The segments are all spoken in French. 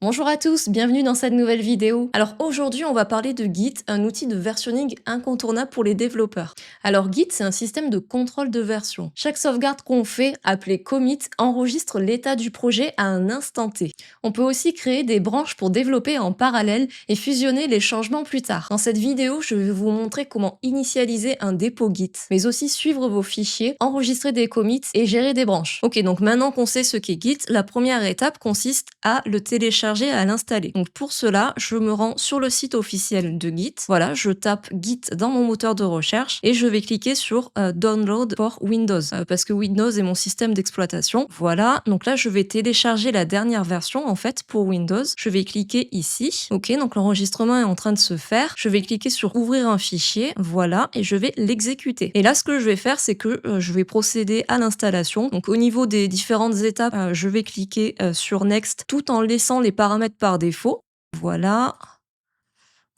Bonjour à tous, bienvenue dans cette nouvelle vidéo. Alors aujourd'hui, on va parler de Git, un outil de versionning incontournable pour les développeurs. Alors Git, c'est un système de contrôle de version. Chaque sauvegarde qu'on fait, appelée commit, enregistre l'état du projet à un instant T. On peut aussi créer des branches pour développer en parallèle et fusionner les changements plus tard. Dans cette vidéo, je vais vous montrer comment initialiser un dépôt Git, mais aussi suivre vos fichiers, enregistrer des commits et gérer des branches. Ok, donc maintenant qu'on sait ce qu'est Git, la première étape consiste à le télécharger, à l'installer. Donc pour cela, je me rends sur le site officiel de Git. Voilà, je tape Git dans mon moteur de recherche et je vais cliquer sur Download for Windows parce que Windows est mon système d'exploitation. Voilà, donc là je vais télécharger la dernière version en fait pour Windows. Je vais cliquer ici. Ok, donc l'enregistrement est en train de se faire. Je vais cliquer sur Ouvrir un fichier. Voilà, et je vais l'exécuter. Et là, ce que je vais faire, c'est que je vais procéder à l'installation. Donc au niveau des différentes étapes, je vais cliquer sur Next tout en laissant les paramètres par défaut. Voilà.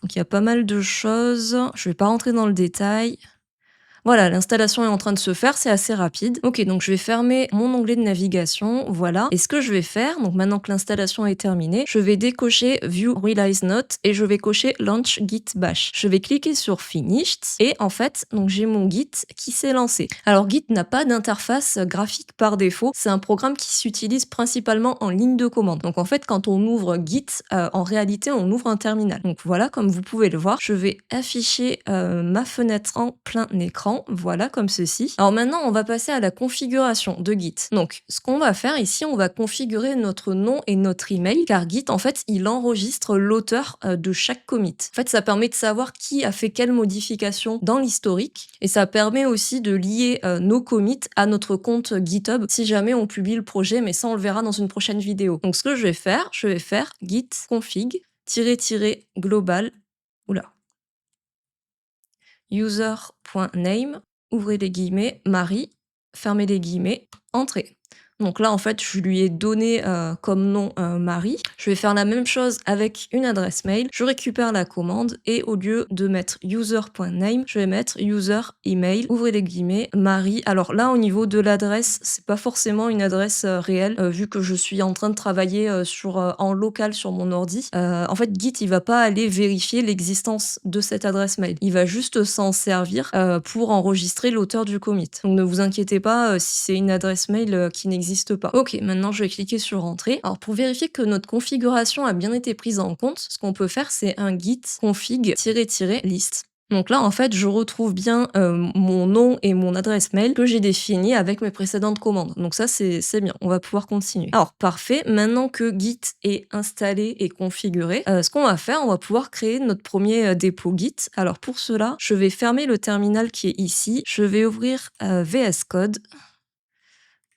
Donc il y a pas mal de choses. Je vais pas rentrer dans le détail. Voilà, l'installation est en train de se faire, c'est assez rapide. Ok, donc je vais fermer mon onglet de navigation, voilà. Et ce que je vais faire, donc maintenant que l'installation est terminée, je vais décocher View Realize Note et je vais cocher Launch Git Bash. Je vais cliquer sur Finished et en fait, donc j'ai mon Git qui s'est lancé. Alors Git n'a pas d'interface graphique par défaut, c'est un programme qui s'utilise principalement en ligne de commande. Donc en fait, quand on ouvre Git, en réalité, on ouvre un terminal. Donc voilà, comme vous pouvez le voir, je vais afficher ma fenêtre en plein écran. Voilà, comme ceci. Alors maintenant, on va passer à la configuration de Git. Donc, ce qu'on va faire ici, on va configurer notre nom et notre email, car Git, en fait, il enregistre l'auteur de chaque commit. En fait, ça permet de savoir qui a fait quelle modification dans l'historique, et ça permet aussi de lier nos commits à notre compte GitHub, si jamais on publie le projet, mais ça, on le verra dans une prochaine vidéo. Donc, ce que je vais faire git config --global, oula, user.name, ouvrez les guillemets, Marie, fermez les guillemets, entrée. Donc là, en fait, je lui ai donné comme nom Marie. Je vais faire la même chose avec une adresse mail. Je récupère la commande et au lieu de mettre user.name, je vais mettre user email, ouvrez les guillemets, Marie. Alors là, au niveau de l'adresse, c'est pas forcément une adresse réelle, vu que je suis en train de travailler en local sur mon ordi. En fait, Git, il va pas aller vérifier l'existence de cette adresse mail. Il va juste s'en servir pour enregistrer l'auteur du commit. Donc ne vous inquiétez pas si c'est une adresse mail qui n'existe pas. Ok, maintenant je vais cliquer sur Entrée. Alors pour vérifier que notre configuration a bien été prise en compte, ce qu'on peut faire, c'est un git config-list. Donc là, en fait, je retrouve bien mon nom et mon adresse mail que j'ai défini avec mes précédentes commandes. Donc ça, c'est bien. On va pouvoir continuer. Alors, parfait. Maintenant que Git est installé et configuré, ce qu'on va faire, on va pouvoir créer notre premier dépôt Git. Alors pour cela, je vais fermer le terminal qui est ici. Je vais ouvrir VS Code.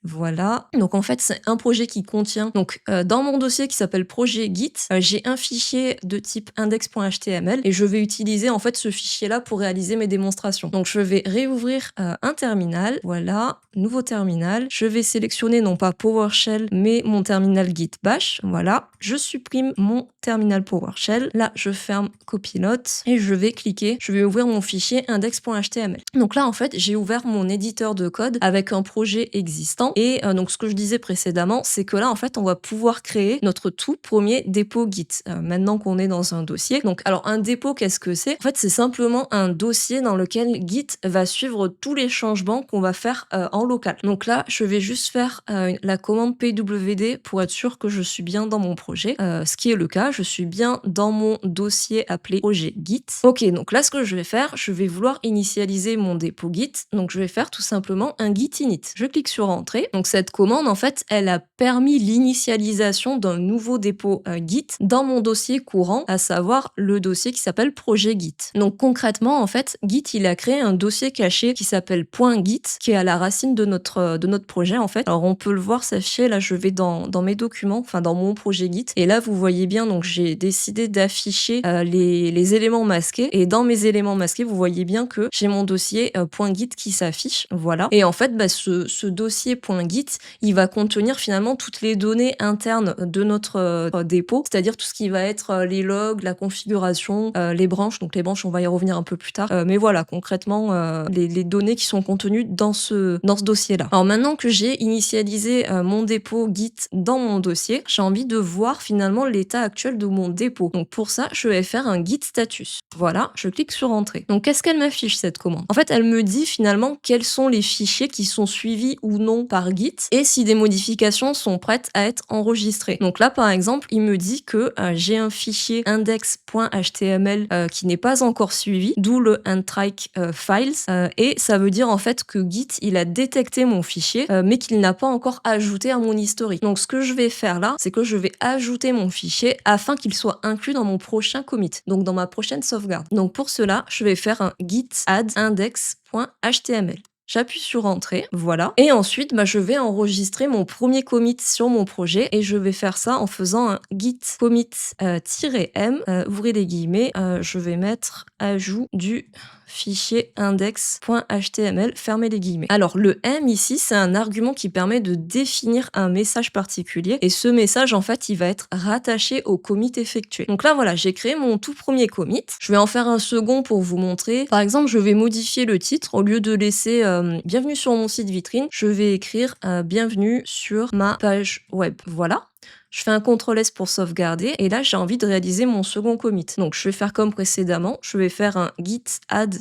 Voilà, donc en fait c'est un projet qui contient, donc dans mon dossier qui s'appelle projet Git, j'ai un fichier de type index.html et je vais utiliser en fait ce fichier là pour réaliser mes démonstrations. Donc je vais réouvrir un terminal, voilà, nouveau terminal, je vais sélectionner non pas PowerShell mais mon terminal Git Bash, voilà, je supprime mon terminal PowerShell, là je ferme Copilote et je vais cliquer, je vais ouvrir mon fichier index.html. Donc là en fait j'ai ouvert mon éditeur de code avec un projet existant. Et donc ce que je disais précédemment, c'est que là en fait on va pouvoir créer notre tout premier dépôt Git maintenant qu'on est dans un dossier. Donc alors un dépôt, qu'est-ce que c'est? En fait c'est simplement un dossier dans lequel Git va suivre tous les changements qu'on va faire en local. Donc là je vais juste faire la commande pwd pour être sûr que je suis bien dans mon projet, ce qui est le cas, je suis bien dans mon dossier appelé projet Git. Ok, donc là ce que je vais faire, je vais vouloir initialiser mon dépôt Git, donc je vais faire tout simplement un git init. Je clique sur Entrée. Donc cette commande, en fait, elle a permis l'initialisation d'un nouveau dépôt Git dans mon dossier courant, à savoir le dossier qui s'appelle projet Git. Donc concrètement, en fait, Git, il a créé un dossier caché qui s'appelle .git, qui est à la racine de notre projet, en fait. Alors on peut le voir s'afficher, là je vais dans mes documents, enfin dans mon projet Git, et là vous voyez bien, donc j'ai décidé d'afficher les éléments masqués, et dans mes éléments masqués, vous voyez bien que j'ai mon dossier .git qui s'affiche, voilà. Et en fait, ce dossier index.git, il va contenir finalement toutes les données internes de notre dépôt, c'est-à-dire tout ce qui va être les logs, la configuration, les branches. Donc les branches, on va y revenir un peu plus tard. Mais voilà, concrètement, les données qui sont contenues dans ce dossier-là. Alors maintenant que j'ai initialisé mon dépôt Git dans mon dossier, j'ai envie de voir finalement l'état actuel de mon dépôt. Donc pour ça, je vais faire un git status. Voilà, je clique sur entrée. Donc qu'est-ce qu'elle m'affiche cette commande? En fait, elle me dit finalement quels sont les fichiers qui sont suivis ou non par Git et si des modifications sont prêtes à être enregistrées. Donc là, par exemple, il me dit que j'ai un fichier index.html qui n'est pas encore suivi, d'où le untrack files, et ça veut dire en fait que Git, il a détecté mon fichier, mais qu'il n'a pas encore ajouté à mon historique. Donc ce que je vais faire là, c'est que je vais ajouter mon fichier afin qu'il soit inclus dans mon prochain commit, donc dans ma prochaine sauvegarde. Donc pour cela, je vais faire un git add index.html. J'appuie sur entrée, voilà. Et ensuite, je vais enregistrer mon premier commit sur mon projet et je vais faire ça en faisant un git commit -m, ouvrez les guillemets, je vais mettre ajout du fichier index.html, fermez les guillemets. Alors le M ici, c'est un argument qui permet de définir un message particulier et ce message en fait, il va être rattaché au commit effectué. Donc là voilà, j'ai créé mon tout premier commit. Je vais en faire un second pour vous montrer. Par exemple, je vais modifier le titre. Au lieu de laisser bienvenue sur mon site vitrine, je vais écrire bienvenue sur ma page web. Voilà. Je fais un CTRL-S pour sauvegarder et là j'ai envie de réaliser mon second commit. Donc je vais faire comme précédemment, je vais faire un git add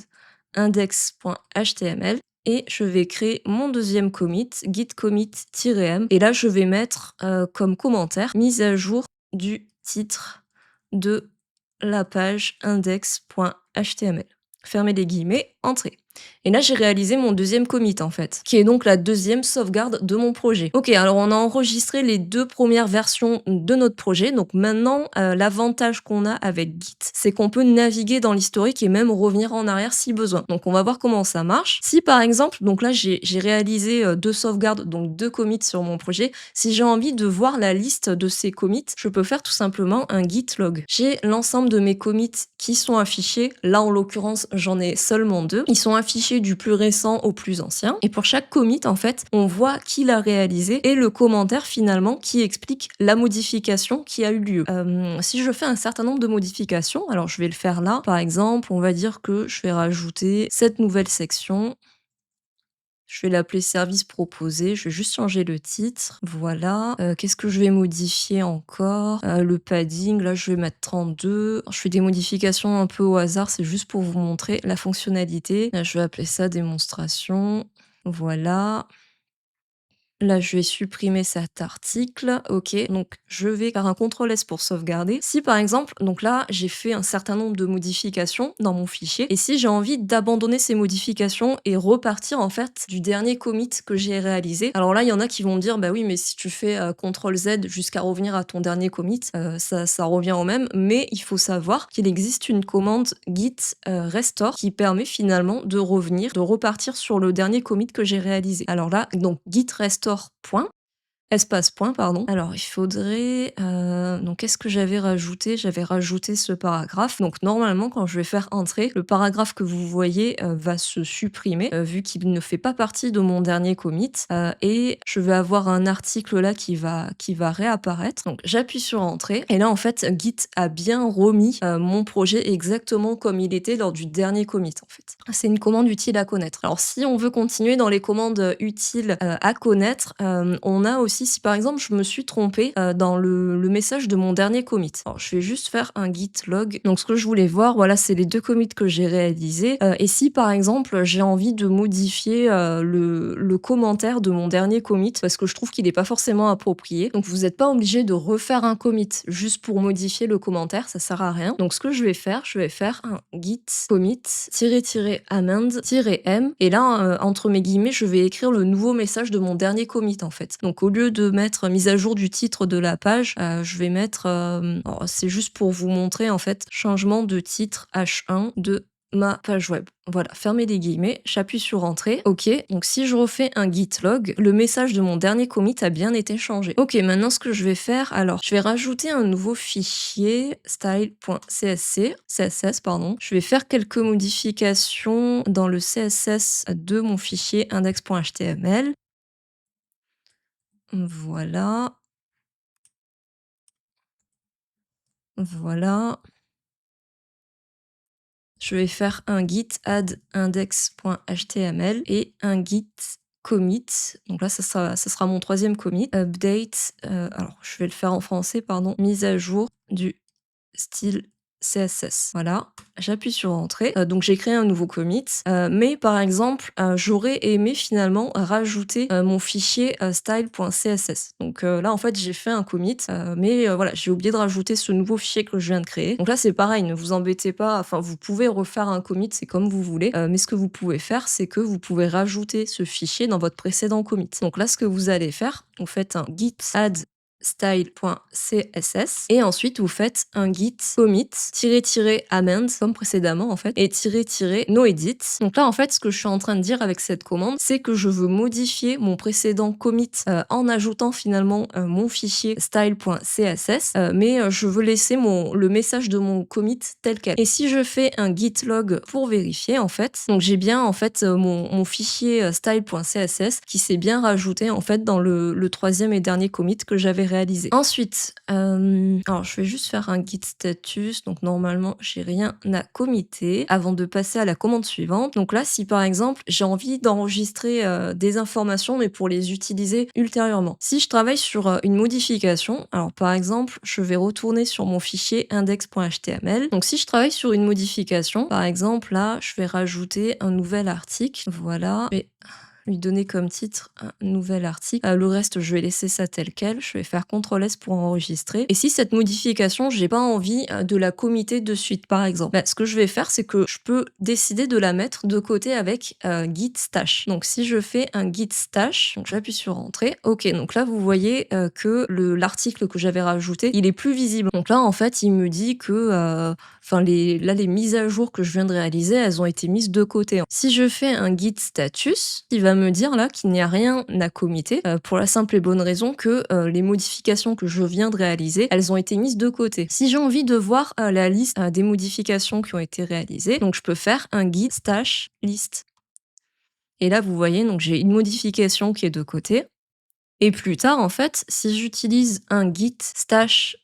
index.html et je vais créer mon deuxième commit, git commit-m, et là je vais mettre comme commentaire mise à jour du titre de la page index.html. Fermez les guillemets, entrée. Et là, j'ai réalisé mon deuxième commit, en fait, qui est donc la deuxième sauvegarde de mon projet. Ok, alors on a enregistré les 2 premières versions de notre projet. Donc maintenant, l'avantage qu'on a avec Git, c'est qu'on peut naviguer dans l'historique et même revenir en arrière si besoin. Donc on va voir comment ça marche. Si par exemple, donc là, j'ai réalisé 2 sauvegardes, donc 2 commits sur mon projet. Si j'ai envie de voir la liste de ces commits, je peux faire tout simplement un git log. J'ai l'ensemble de mes commits qui sont affichés. Là, en l'occurrence, j'en ai seulement 2. Ils sont affiché du plus récent au plus ancien. Et pour chaque commit, en fait, on voit qui l'a réalisé et le commentaire finalement qui explique la modification qui a eu lieu. Si je fais un certain nombre de modifications, alors je vais le faire là. Par exemple, on va dire que je vais rajouter cette nouvelle section. Je vais l'appeler service proposé, je vais juste changer le titre, voilà. Qu'est-ce que je vais modifier encore? Le padding, là je vais mettre 32. Je fais des modifications un peu au hasard, c'est juste pour vous montrer la fonctionnalité. Là, je vais appeler ça démonstration, voilà. Là, je vais supprimer cet article. OK, donc je vais faire un CTRL-S pour sauvegarder. Si par exemple, donc là, j'ai fait un certain nombre de modifications dans mon fichier et si j'ai envie d'abandonner ces modifications et repartir en fait du dernier commit que j'ai réalisé. Alors là, il y en a qui vont me dire bah oui, mais si tu fais CTRL-Z jusqu'à revenir à ton dernier commit, ça revient au même, mais il faut savoir qu'il existe une commande git restore qui permet finalement de revenir, de repartir sur le dernier commit que j'ai réalisé. Alors là, donc git restore point, espace point, pardon. Alors il faudrait, donc qu'est-ce que j'avais rajouté? J'avais rajouté ce paragraphe. Donc normalement, quand je vais faire entrer, le paragraphe que vous voyez va se supprimer vu qu'il ne fait pas partie de mon dernier commit et je vais avoir un article là qui va réapparaître. Donc j'appuie sur entrée et là en fait Git a bien remis mon projet exactement comme il était lors du dernier commit en fait. C'est une commande utile à connaître. Alors si on veut continuer dans les commandes utiles à connaître, on a aussi si par exemple je me suis trompée dans le message de mon dernier commit. Alors je vais juste faire un git log. Donc ce que je voulais voir, voilà, c'est les 2 commits que j'ai réalisés. Et si par exemple j'ai envie de modifier le commentaire de mon dernier commit parce que je trouve qu'il n'est pas forcément approprié. Donc vous n'êtes pas obligé de refaire un commit juste pour modifier le commentaire, ça sert à rien. Donc ce que je vais faire un git commit -amend-m et là entre mes guillemets je vais écrire le nouveau message de mon dernier commit en fait. Donc au lieu de mettre mise à jour du titre de la page, je vais mettre, c'est juste pour vous montrer en fait, changement de titre H1 de ma page web. Voilà, fermez les guillemets, j'appuie sur entrée. Ok, donc si je refais un git log, le message de mon dernier commit a bien été changé. Ok, maintenant ce que je vais faire, alors je vais rajouter un nouveau fichier style.css, pardon. Je vais faire quelques modifications dans le CSS de mon fichier index.html. Voilà, voilà. Je vais faire un git add index.html et un git commit. Donc là, ça sera mon troisième commit. Update, alors je vais le faire en français, pardon. Mise à jour du style CSS. Voilà, j'appuie sur entrée. Donc j'ai créé un nouveau commit, mais par exemple, j'aurais aimé finalement rajouter, mon fichier, style.css. Donc là, en fait, j'ai fait un commit, mais voilà, j'ai oublié de rajouter ce nouveau fichier que je viens de créer. Donc là, c'est pareil, ne vous embêtez pas, enfin, vous pouvez refaire un commit, c'est comme vous voulez, mais ce que vous pouvez faire, c'est que vous pouvez rajouter ce fichier dans votre précédent commit. Donc là, ce que vous allez faire, vous faites un git add style.css et ensuite vous faites un git commit amend comme précédemment en fait et no edit. Donc là en fait ce que je suis en train de dire avec cette commande c'est que je veux modifier mon précédent commit en ajoutant finalement mon fichier style.css mais je veux laisser le message de mon commit tel quel. Et si je fais un git log pour vérifier en fait, donc j'ai bien en fait mon fichier style.css qui s'est bien rajouté en fait dans le troisième et dernier commit que j'avais réalisé. Ensuite, alors je vais juste faire un git status, donc normalement j'ai rien à committer avant de passer à la commande suivante. Donc là, si par exemple j'ai envie d'enregistrer des informations mais pour les utiliser ultérieurement. Si je travaille sur une modification, alors par exemple, je vais retourner sur mon fichier index.html. Donc si je travaille sur une modification, par exemple là, je vais rajouter un nouvel article. Voilà. Je vais lui donner comme titre un nouvel article. Le reste, je vais laisser ça tel quel. Je vais faire CTRL S pour enregistrer. Et si cette modification, j'ai pas envie de la committer de suite, par exemple, ce que je vais faire, c'est que je peux décider de la mettre de côté avec git stash. Donc si je fais un git stash, donc j'appuie sur entrée. Ok, donc là vous voyez que l'article que j'avais rajouté, il est plus visible. Donc là en fait, il me dit que les mises à jour que je viens de réaliser, elles ont été mises de côté. Si je fais un git status, il va me dire là qu'il n'y a rien à committer pour la simple et bonne raison que les modifications que je viens de réaliser, elles ont été mises de côté. Si j'ai envie de voir la liste des modifications qui ont été réalisées, donc je peux faire un git stash list. Et là, vous voyez, donc j'ai une modification qui est de côté. Et plus tard, en fait, si j'utilise un git stash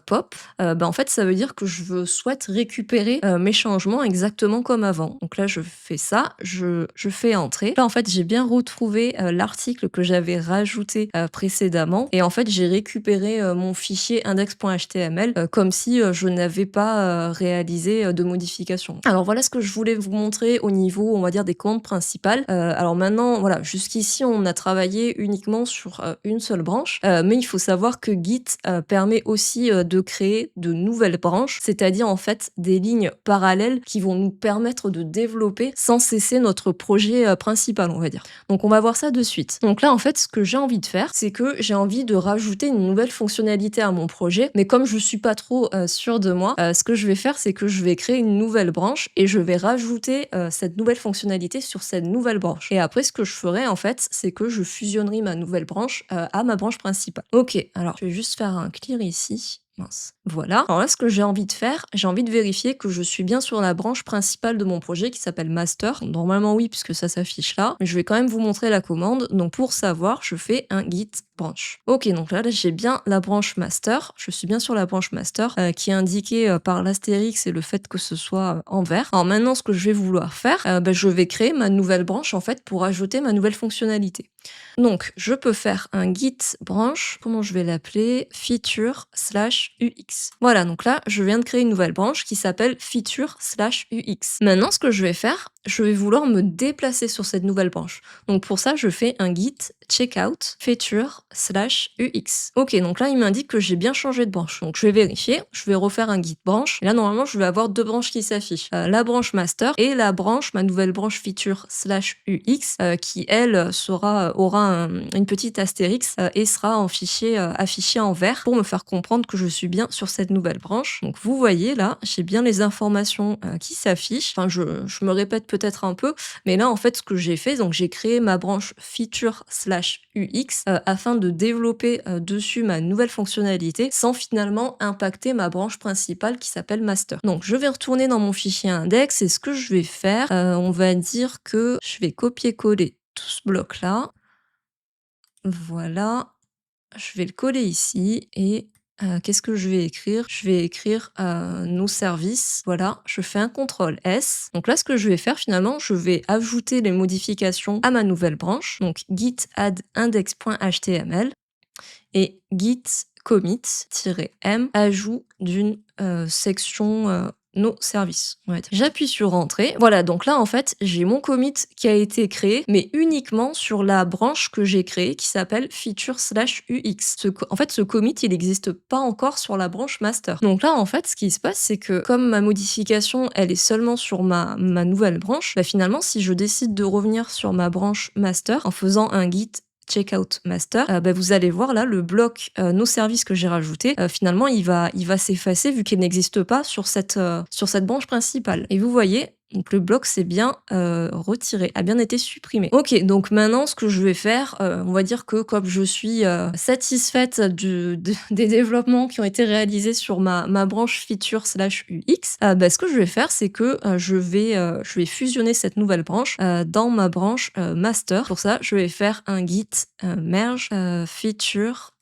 pop, en fait, ça veut dire que souhaite récupérer mes changements exactement comme avant. Donc là, je fais ça, je fais entrer. Là, en fait, j'ai bien retrouvé l'article que j'avais rajouté précédemment. Et en fait, j'ai récupéré mon fichier index.html comme si je n'avais pas réalisé de modification. Alors voilà ce que je voulais vous montrer au niveau, on va dire, des commandes principales. Alors maintenant, voilà, jusqu'ici, on a travaillé uniquement sur une seule branche, mais il faut savoir que Git permet aussi de créer de nouvelles branches, c'est-à-dire en fait des lignes parallèles qui vont nous permettre de développer sans cesser notre projet principal, on va dire. Donc on va voir ça de suite. Donc là en fait ce que j'ai envie de faire, c'est que j'ai envie de rajouter une nouvelle fonctionnalité à mon projet, mais comme je suis pas trop sûre de moi, ce que je vais faire c'est que je vais créer une nouvelle branche et je vais rajouter cette nouvelle fonctionnalité sur cette nouvelle branche. Et après ce que je ferai en fait, c'est que je fusionnerai ma nouvelle branche à ma branche principale. Ok, alors je vais juste faire un clear ici. Mince. Voilà. Alors là, ce que j'ai envie de faire, j'ai envie de vérifier que je suis bien sur la branche principale de mon projet qui s'appelle master. Normalement oui, puisque ça s'affiche là. Mais je vais quand même vous montrer la commande. Donc pour savoir, je fais un git branch. Ok, donc là j'ai bien la branche master. Je suis bien sur la branche master qui est indiquée par l'astérix et le fait que ce soit en vert. Alors maintenant, ce que je vais vouloir faire, je vais créer ma nouvelle branche en fait pour ajouter ma nouvelle fonctionnalité. Donc, je peux faire un git branch, comment je vais l'appeler? Feature/UX. Voilà, donc là, je viens de créer une nouvelle branche qui s'appelle Feature/UX. Maintenant, ce que je vais faire, je vais vouloir me déplacer sur cette nouvelle branche. Donc pour ça, je fais un git checkout feature/UX. Ok, donc là, il m'indique que j'ai bien changé de branche. Donc je vais vérifier, je vais refaire un git branch. Et là, normalement, je vais avoir deux branches qui s'affichent. La branche master et la branche, ma nouvelle branche feature/UX, qui, elle, aura une petite astérix et sera en fichier affiché en vert pour me faire comprendre que je suis bien sur cette nouvelle branche. Donc vous voyez là, j'ai bien les informations qui s'affichent. Enfin, je me répète peut-être un peu, mais là en fait ce que j'ai fait, donc j'ai créé ma branche feature/UX afin de développer dessus ma nouvelle fonctionnalité sans finalement impacter ma branche principale qui s'appelle master. Donc je vais retourner dans mon fichier index et ce que je vais faire, on va dire que je vais copier-coller tout ce bloc là. Voilà. je vais le coller ici et qu'est-ce que je vais écrire? Je vais écrire, nos services. Voilà, je fais un contrôle S. Donc là, ce que je vais faire finalement, je vais ajouter les modifications à ma nouvelle branche. Donc git add index.html et git commit-m, ajout d'une section nos services. On va dire. J'appuie sur entrée. Voilà, donc là en fait, j'ai mon commit qui a été créé, mais uniquement sur la branche que j'ai créée qui s'appelle feature/ux. En fait, ce commit, il n'existe pas encore sur la branche master. Donc là, en fait, ce qui se passe, c'est que comme ma modification, elle est seulement sur ma nouvelle branche, bah, finalement, si je décide de revenir sur ma branche master en faisant un git checkout master, bah, vous allez voir là le bloc nos services que j'ai rajouté, finalement il va s'effacer vu qu'il n'existe pas sur cette branche principale. Et vous voyez, donc le bloc c'est bien retiré, a bien été supprimé. Ok, donc maintenant ce que je vais faire, on va dire que comme je suis satisfaite des développements qui ont été réalisés sur ma branche feature/ux, bah, ce que je vais faire c'est que je vais fusionner cette nouvelle branche dans ma branche master. Pour ça, je vais faire un git merge feature/ux.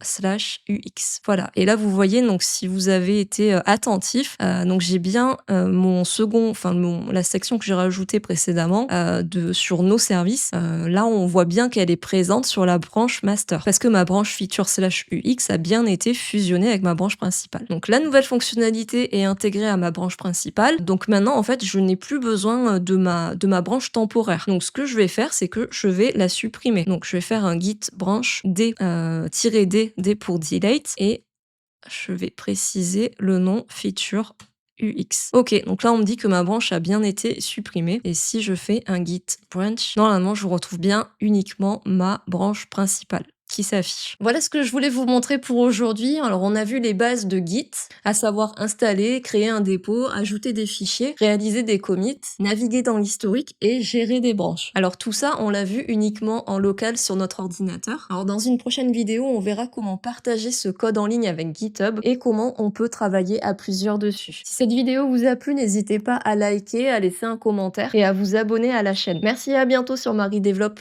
Voilà. Et là, vous voyez, donc si vous avez été attentif, donc j'ai bien mon second, enfin la section que j'ai rajoutée précédemment sur nos services. Là, on voit bien qu'elle est présente sur la branche master parce que ma branche feature/ux a bien été fusionnée avec ma branche principale. Donc la nouvelle fonctionnalité est intégrée à ma branche principale. Donc maintenant, en fait, je n'ai plus besoin de ma branche temporaire. Donc ce que je vais faire, c'est que je vais la supprimer. Donc je vais faire un git branch d -d pour delete et je vais préciser le nom feature UX. Ok, donc là on me dit que ma branche a bien été supprimée et si je fais un git branch, normalement je retrouve bien uniquement ma branche principale qui s'affiche. Voilà ce que je voulais vous montrer pour aujourd'hui. Alors on a vu les bases de Git, à savoir installer, créer un dépôt, ajouter des fichiers, réaliser des commits, naviguer dans l'historique et gérer des branches. Alors tout ça, on l'a vu uniquement en local sur notre ordinateur. Alors dans une prochaine vidéo, on verra comment partager ce code en ligne avec GitHub et comment on peut travailler à plusieurs dessus. Si cette vidéo vous a plu, n'hésitez pas à liker, à laisser un commentaire et à vous abonner à la chaîne. Merci et à bientôt sur Marie Développe.